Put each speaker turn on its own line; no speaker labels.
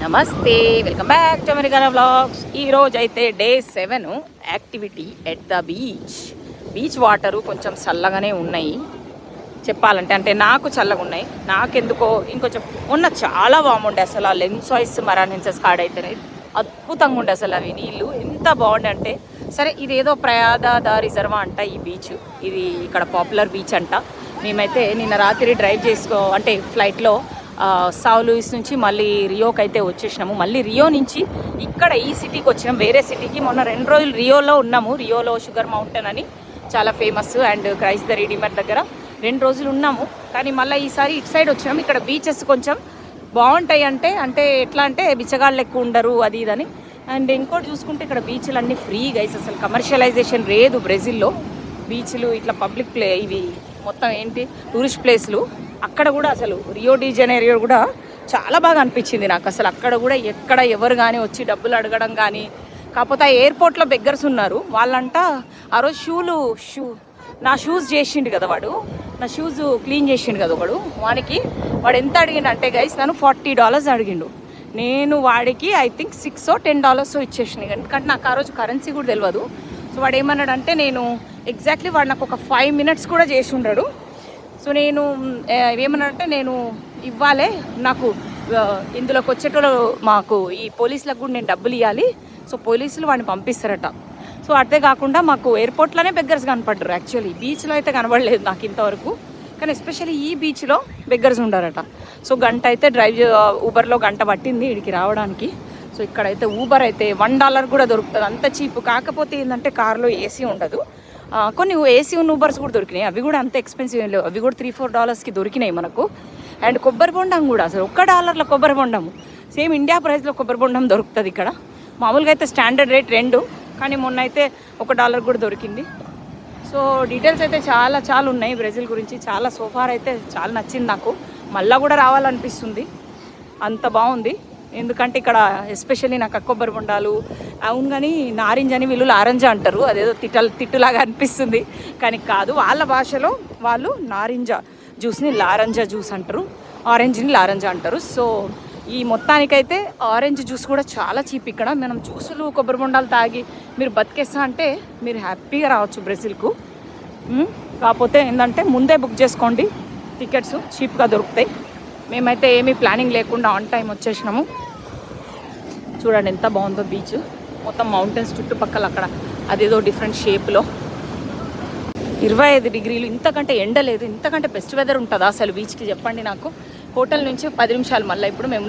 నమస్తే, welcome back to American vlogs. ఈరోజు అయితే day 7 activity at the beach water కొంచెం చల్లగానే ఉన్నాయి చెప్పాలంటే. అంటే నాకు చల్లగా ఉన్నాయి, నాకెందుకో ఇంకొంచెం చాలా బాగుండే. అసలు ఆ లెన్సాయిస్ మరానిన్సెస్ కాడైతేనే అద్భుతంగా ఉండే. అసలు అవి నీళ్ళు ఎంత బాగుండే అంటే, సరే ఇదేదో ప్రయాద రిజర్వా అంట ఈ బీచ్. ఇది ఇక్కడ పాపులర్ బీచ్ అంట. మేమైతే నిన్న రాత్రి డ్రైవ్ అంటే ఫ్లైట్లో సావ్ లూయిస్ నుంచి మళ్ళీ రియోకి అయితే వచ్చేసినాము. మళ్ళీ రియో నుంచి ఇక్కడ ఈ సిటీకి వచ్చినాం, వేరే సిటీకి. మొన్న 2 రోజులు రియోలో ఉన్నాము. రియోలో షుగర్ మౌంటైన్ అని చాలా famous, and Christ the redeemer దగ్గర 2 రోజులు ఉన్నాము. కానీ మళ్ళీ ఈసారి ఇటు సైడ్ వచ్చినాము. ఇక్కడ బీచెస్ కొంచెం బాగుంటాయి. అంటే ఎట్లా అంటే బిచ్చగాళ్ళు ఎక్కువ ఉండరు అది ఇదని. అండ్ ఇంకోటి చూసుకుంటే ఇక్కడ బీచ్లు అన్నీ ఫ్రీ గైస్. అసలు కమర్షియలైజేషన్ లేదు బ్రెజిల్లో. బీచ్లు ఇట్లా పబ్లిక్ ఇవి మొత్తం ఏంటి టూరిస్ట్ ప్లేస్లు. అక్కడ కూడా అసలు రియో డి జనీరో కూడా చాలా బాగా అనిపించింది నాకు. అసలు అక్కడ కూడా ఎక్కడ ఎవరు కానీ వచ్చి డబ్బులు అడగడం కానీ. కాకపోతే ఆ ఎయిర్పోర్ట్లో బెగ్గర్స్ ఉన్నారు. వాళ్ళంట ఆ రోజు నా షూస్ చేసిండు కదా వాడు, నా షూస్ క్లీన్ చేసిండు కదా వాడు ఎంత అడిగిండు అంటే గైస్, నన్ను $40 అడిగిండు. నేను వాడికి ఐ థింక్ $6 or $10 ఇచ్చేసినాయి. ఎందుకంటే నాకు ఆ రోజు కరెన్సీ కూడా తెలియదు. సో వాడు ఏమన్నాడంటే, నేను ఎగ్జాక్ట్లీ వాడు నాకు ఒక 5 minutes కూడా చేసి ఉండడు. సో నేను ఏమన్నాడంటే, నేను ఇవ్వాలే, నాకు ఇందులోకి వచ్చేటోళ్ళు మాకు ఈ పోలీసులకు కూడా నేను డబ్బులు ఇవ్వాలి. సో పోలీసులు వాడిని పంపిస్తారట. సో అదే కాకుండా మాకు ఎయిర్పోర్ట్లోనే బెగ్గర్స్ కనపడ్డారు. యాక్చువల్లీ బీచ్లో అయితే కనబడలేదు నాకు ఇంతవరకు, కానీ ఎస్పెషల్లీ ఈ బీచ్లో బెగ్గర్స్ ఉండారట. సో గంట అయితే ఊబర్లో గంట పట్టింది ఇక్కడికి రావడానికి. సో ఇక్కడైతే ఊబర్ అయితే $1 కూడా దొరుకుతుంది, అంత చీప్. కాకపోతే ఏంటంటే కార్లో ఏసీ ఉండదు. కొన్ని ఏసీ ఉన్న ఊబర్స్ కూడా దొరికినాయి, అవి కూడా అంత ఎక్స్పెన్సివ్ ఏం లేవు. అవి కూడా $3-4 దొరికినాయి మనకు. అండ్ కొబ్బరి బొండం కూడా అసలు $1 కొబ్బరి బొండము, సేమ్ ఇండియా ప్రైస్లో కొబ్బరి బొండం దొరుకుతుంది ఇక్కడ. మామూలుగా అయితే స్టాండర్డ్ రేట్ 2, కానీ మొన్న అయితే $1 కూడా దొరికింది. సో డీటెయిల్స్ అయితే చాలా ఉన్నాయి బ్రెజిల్ గురించి. చాలా సోఫార్ అయితే చాలా నచ్చింది నాకు. మళ్ళీ కూడా రావాలనిపిస్తుంది, అంత బాగుంది. ఎందుకంటే ఇక్కడ ఎస్పెషల్లీ నాకు కొబ్బరి బొండాలు అవును, కానీ నారింజ అని వీళ్ళు లారంజ అంటారు. అదేదో తిట్టులాగా అనిపిస్తుంది, కానీ కాదు. వాళ్ళ భాషలో వాళ్ళు నారింజ జ్యూస్ని లారంజ జ్యూస్ అంటారు, ఆరెంజ్ని లారంజ అంటారు. సో ఈ మొత్తానికైతే ఆరెంజ్ జ్యూస్ కూడా చాలా చీప్ ఇక్కడ. మనం జ్యూసులు కొబ్బరి బొండాలు తాగి మీరు బతికేస్తా అంటే మీరు హ్యాపీగా రావచ్చు బ్రెజిల్కు. కాకపోతే ఏంటంటే ముందే బుక్ చేసుకోండి, టికెట్స్ చీప్గా దొరుకుతాయి. మేమైతే ఏమీ ప్లానింగ్ లేకుండా ఆన్ టైం వచ్చేసినాము. చూడండి ఎంత బాగుందో బీచ్, మొత్తం మౌంటైన్స్ చుట్టుపక్కల. అక్కడ అదేదో డిఫరెంట్ షేప్లో 25 degrees, ఇంతకంటే ఎండ లేదు. ఇంతకంటే బెస్ట్ వెదర్ ఉంటుందా అసలు బీచ్కి చెప్పండి నాకు. హోటల్ నుంచి 10 నిమిషాలు మళ్ళీ. ఇప్పుడు మేము